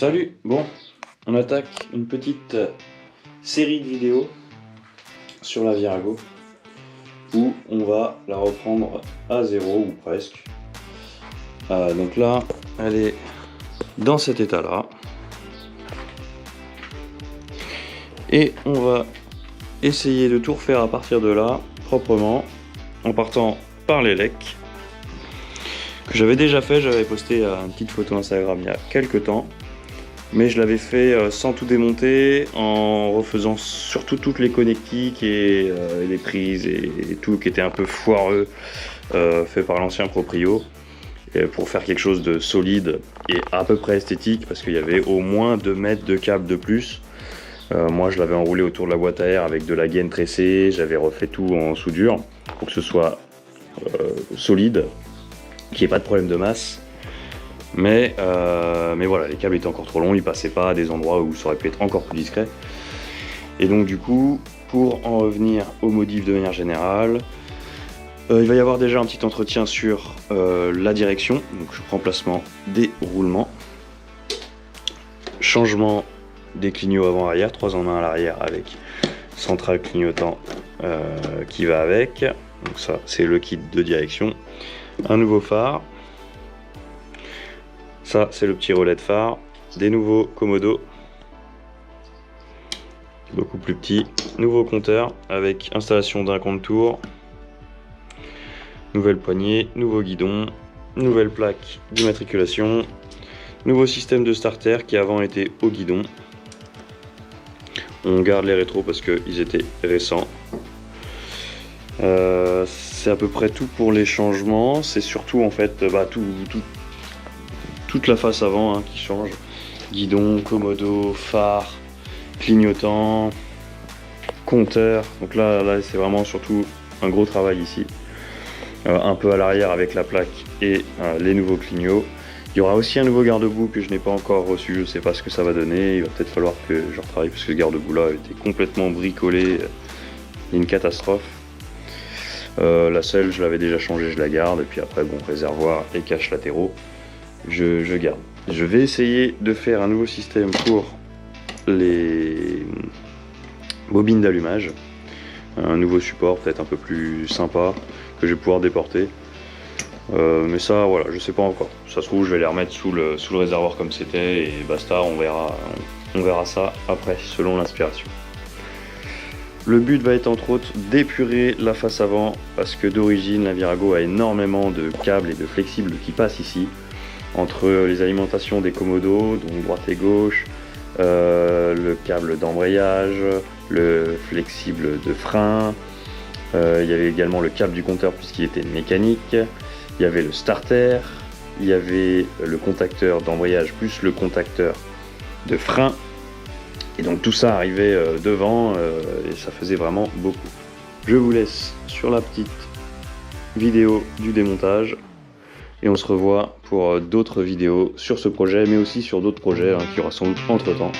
Salut, bon, on attaque une petite série de vidéos sur la Virago où on va la reprendre à zéro ou presque. Donc là, elle est dans cet état-là. Et on va essayer de tout refaire à partir de là, proprement, en partant par les lecs. Que j'avais déjà fait, j'avais posté une petite photo Instagram il y a quelques temps. Mais je l'avais fait sans tout démonter, en refaisant surtout toutes les connectiques et les prises et tout qui était un peu foireux, fait par l'ancien proprio, pour faire quelque chose de solide et à peu près esthétique, parce qu'il y avait au moins 2 mètres de câble de plus. Moi je l'avais enroulé autour de la boîte à air avec de la gaine tressée, j'avais refait tout en soudure pour que ce soit solide, qu'il n'y ait pas de problème de masse. Mais voilà, les câbles étaient encore trop longs, ils passaient pas à des endroits où ça aurait pu être encore plus discret. Et donc du coup, pour en revenir aux modifs de manière générale, il va y avoir déjà un petit entretien sur la direction, donc remplacement des roulements, changement des clignots avant-arrière, 3 en 1 à l'arrière avec centrale clignotant qui va avec. Donc ça, c'est le kit de direction. Un nouveau phare. Ça, c'est le petit relais de phare. Des nouveaux commodos. Beaucoup plus petits. Nouveau compteur avec installation d'un compte tour. Nouvelle poignée, nouveau guidon. Nouvelle plaque d'immatriculation. Nouveau système de starter qui avant était au guidon. On garde les rétros parce qu'ils étaient récents. C'est à peu près tout pour les changements. C'est surtout en fait toute la face avant qui change. Guidon, commodo, phare, clignotant, compteur. Donc là c'est vraiment surtout un gros travail ici. Un peu à l'arrière avec la plaque et les nouveaux clignots. Il y aura aussi un nouveau garde-boue que je n'ai pas encore reçu, je ne sais pas ce que ça va donner. Il va peut-être falloir que je retravaille parce que ce garde-boue là était complètement bricolé. Une catastrophe. La selle je l'avais déjà changée, je la garde. Et puis après bon, réservoir et cache latéraux. Je garde. Je vais essayer de faire un nouveau système pour les bobines d'allumage. Un nouveau support peut-être un peu plus sympa que je vais pouvoir déporter. Mais ça voilà, je sais pas encore. Ça se trouve je vais les remettre sous le réservoir comme c'était et basta, on verra ça après selon l'inspiration. Le but va être entre autres d'épurer la face avant parce que d'origine la Virago a énormément de câbles et de flexibles qui passent ici. Entre les alimentations des commodos, donc droite et gauche, le câble d'embrayage, le flexible de frein, il y avait également le câble du compteur puisqu'il était mécanique, il y avait le starter, il y avait le contacteur d'embrayage plus le contacteur de frein, et donc tout ça arrivait devant et ça faisait vraiment beaucoup. Je vous laisse sur la petite vidéo du démontage. Et on se revoit pour d'autres vidéos sur ce projet, mais aussi sur d'autres projets qui aura sans doute entre temps.